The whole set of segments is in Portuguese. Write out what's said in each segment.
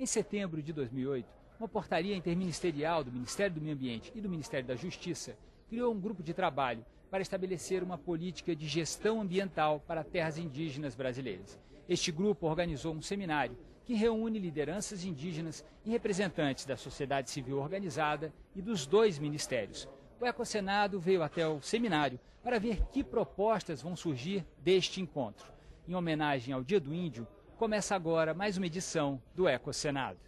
setembro de 2008, uma portaria interministerial do Ministério do Meio Ambiente e do Ministério da Justiça criou um grupo de trabalho para estabelecer uma política de gestão ambiental para terras indígenas brasileiras. Este grupo organizou um seminário que reúne lideranças indígenas e representantes da sociedade civil organizada e dos dois ministérios. O Ecosenado veio até o seminário para ver que propostas vão surgir deste encontro. Em homenagem ao Dia do Índio, começa agora mais uma edição do Ecosenado.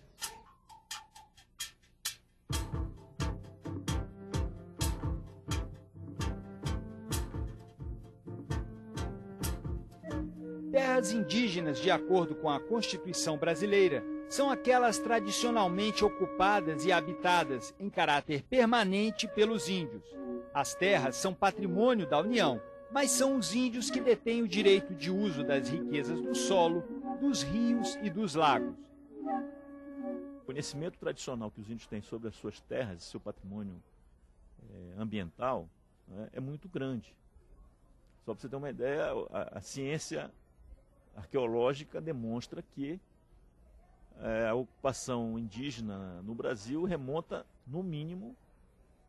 Terras indígenas, de acordo com a Constituição brasileira, são aquelas tradicionalmente ocupadas e habitadas em caráter permanente pelos índios. As terras são patrimônio da União, mas são os índios que detêm o direito de uso das riquezas do solo, dos rios e dos lagos. O conhecimento tradicional que os índios têm sobre as suas terras e seu patrimônio ambiental, né, é muito grande. Só para você ter uma ideia, a ciência arqueológica demonstra que a ocupação indígena no Brasil remonta, no mínimo,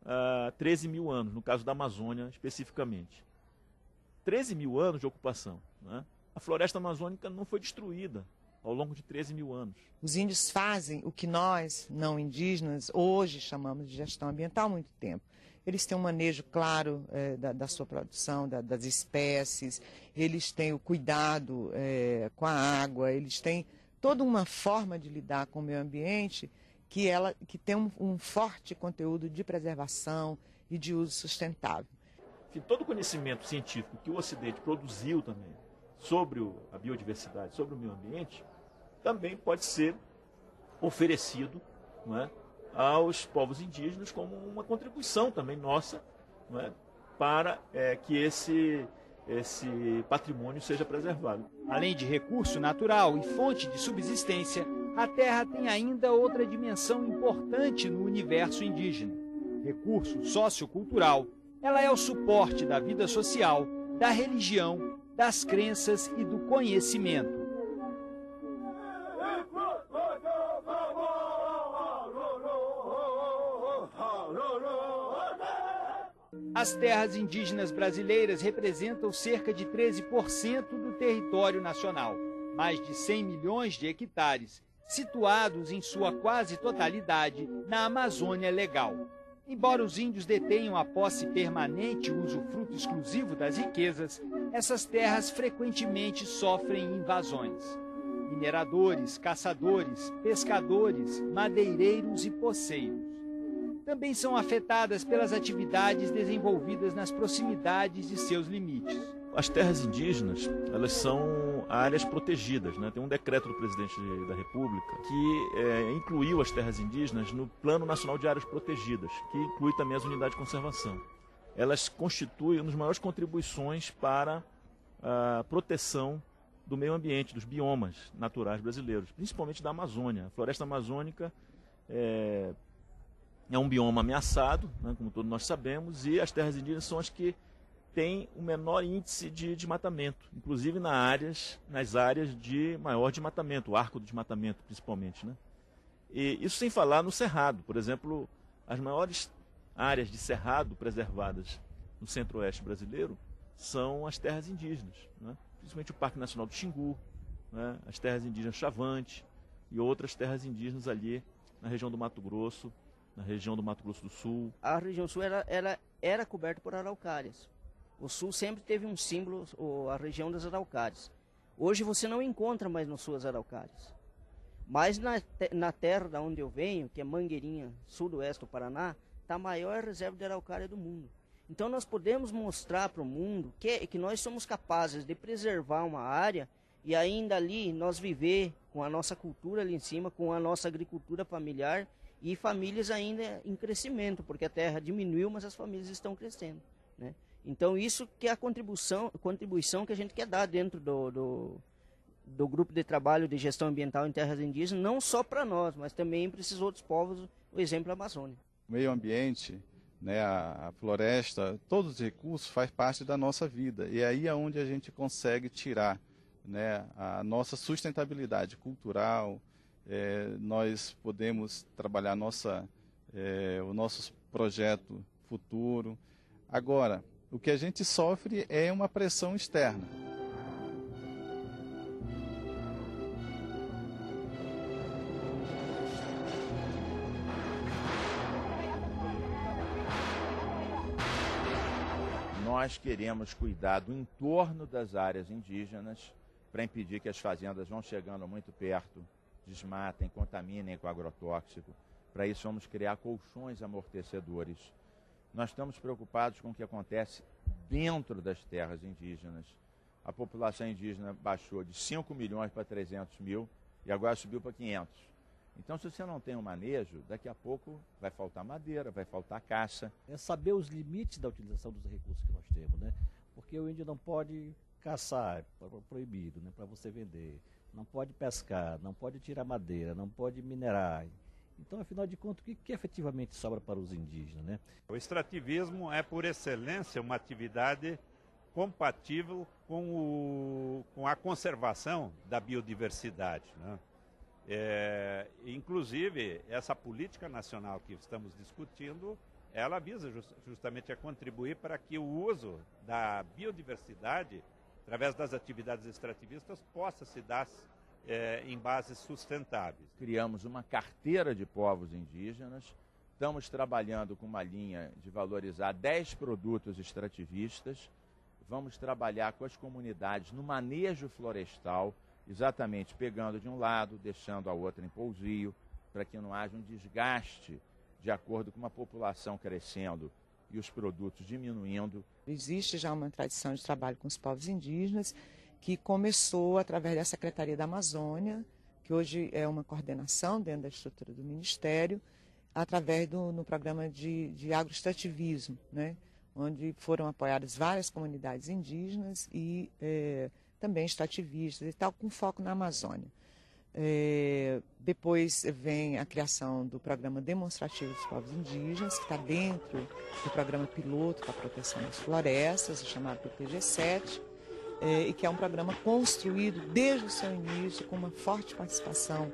a 13 mil anos, no caso da Amazônia especificamente. 13 mil anos de ocupação, né? A floresta amazônica não foi destruída ao longo de 13 mil anos. Os índios fazem o que nós, não indígenas, hoje chamamos de gestão ambiental há muito tempo. Eles têm um manejo claro da sua produção, das espécies, eles têm o cuidado com a água, eles têm toda uma forma de lidar com o meio ambiente que tem um forte conteúdo de preservação e de uso sustentável. Todo o conhecimento científico que o Ocidente produziu também sobre a biodiversidade, sobre o meio ambiente, também pode ser oferecido, não é, aos povos indígenas como uma contribuição também nossa, não é, para que esse patrimônio seja preservado. Além de recurso natural e fonte de subsistência, a terra tem ainda outra dimensão importante no universo indígena. Recurso sociocultural, ela é o suporte da vida social, da religião, das crenças e do conhecimento. As terras indígenas brasileiras representam cerca de 13% do território nacional, mais de 100 milhões de hectares, situados em sua quase totalidade na Amazônia Legal. Embora os índios detenham a posse permanente e usufruto exclusivo das riquezas, essas terras frequentemente sofrem invasões. Mineradores, caçadores, pescadores, madeireiros e poceiros também são afetadas pelas atividades desenvolvidas nas proximidades de seus limites. As terras indígenas, elas são áreas protegidas, né? Tem um decreto do presidente da República que incluiu as terras indígenas no Plano Nacional de Áreas Protegidas, que inclui também as unidades de conservação. Elas constituem uma das maiores contribuições para a proteção do meio ambiente, dos biomas naturais brasileiros, principalmente da Amazônia. A floresta amazônica é um bioma ameaçado, né, como todos nós sabemos, e as terras indígenas são as que têm o menor índice de desmatamento, inclusive nas áreas de maior desmatamento, o arco do desmatamento principalmente, né? E isso sem falar no cerrado. Por exemplo, as maiores áreas de cerrado preservadas no centro-oeste brasileiro são as terras indígenas, né? Principalmente o Parque Nacional do Xingu, né? As terras indígenas Chavante e outras terras indígenas ali na região do Mato Grosso, na região do Mato Grosso do Sul. A região sul era coberta por araucárias. O sul sempre teve um símbolo, a região das araucárias. Hoje você não encontra mais nas suas araucárias. Mas na terra da onde eu venho, que é Mangueirinha, sudoeste do Paraná, está a maior reserva de araucária do mundo. Então nós podemos mostrar para o mundo que nós somos capazes de preservar uma área e ainda ali nós viver com a nossa cultura ali em cima, com a nossa agricultura familiar, e famílias ainda em crescimento, porque a terra diminuiu, mas as famílias estão crescendo, né? Então isso que é a contribuição que a gente quer dar dentro do grupo de trabalho de gestão ambiental em terras indígenas, não só para nós, mas também para esses outros povos, o exemplo da Amazônia. O meio ambiente, né, a floresta, todos os recursos faz parte da nossa vida, e aí é onde a gente consegue tirar, né, a nossa sustentabilidade cultural, nós podemos trabalhar o nosso projeto futuro. Agora, o que a gente sofre é uma pressão externa. Nós queremos cuidar do entorno das áreas indígenas para impedir que as fazendas vão chegando muito perto, desmatem, contaminem com agrotóxico. Para isso vamos criar colchões amortecedores. Nós estamos preocupados com o que acontece dentro das terras indígenas. A população indígena baixou de 5 milhões para 300 mil e agora subiu para 500. Então, se você não tem um manejo, daqui a pouco vai faltar madeira, vai faltar caça. É saber os limites da utilização dos recursos que nós temos, né? Porque o índio não pode caçar, é proibido, né? Para você vender. Não pode pescar, não pode tirar madeira, não pode minerar. Então, afinal de contas, o que efetivamente sobra para os indígenas, né? O extrativismo é, por excelência, uma atividade compatível com a conservação da biodiversidade, né? Inclusive, essa política nacional que estamos discutindo, ela visa justamente a contribuir para que o uso da biodiversidade, através das atividades extrativistas, possa se dar em bases sustentáveis. Criamos uma carteira de povos indígenas, estamos trabalhando com uma linha de valorizar 10 produtos extrativistas, vamos trabalhar com as comunidades no manejo florestal, exatamente pegando de um lado, deixando a outra em pousio, para que não haja um desgaste de acordo com uma população crescendo e os produtos diminuindo. Existe já uma tradição de trabalho com os povos indígenas que começou através da Secretaria da Amazônia, que hoje é uma coordenação dentro da estrutura do Ministério, através no programa de agroextrativismo, né? Onde foram apoiadas várias comunidades indígenas e também extrativistas e tal, com foco na Amazônia. Depois vem a criação do Programa Demonstrativo dos Povos Indígenas, que está dentro do Programa Piloto para a Proteção das Florestas, chamado PPG-7, e que é um programa construído desde o seu início com uma forte participação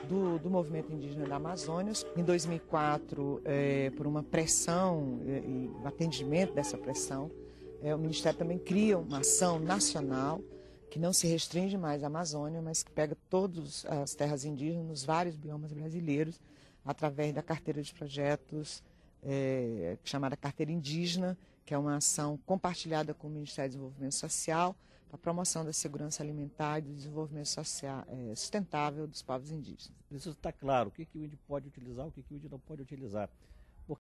do movimento indígena da Amazônia. Em 2004, por uma pressão e o atendimento dessa pressão, o Ministério também cria uma ação nacional que não se restringe mais à Amazônia, mas que pega todas as terras indígenas nos vários biomas brasileiros, através da carteira de projetos chamada Carteira Indígena, que é uma ação compartilhada com o Ministério do Desenvolvimento Social para a promoção da segurança alimentar e do desenvolvimento social, sustentável dos povos indígenas. Precisa estar claro o que o índio pode utilizar, o que o índio não pode utilizar.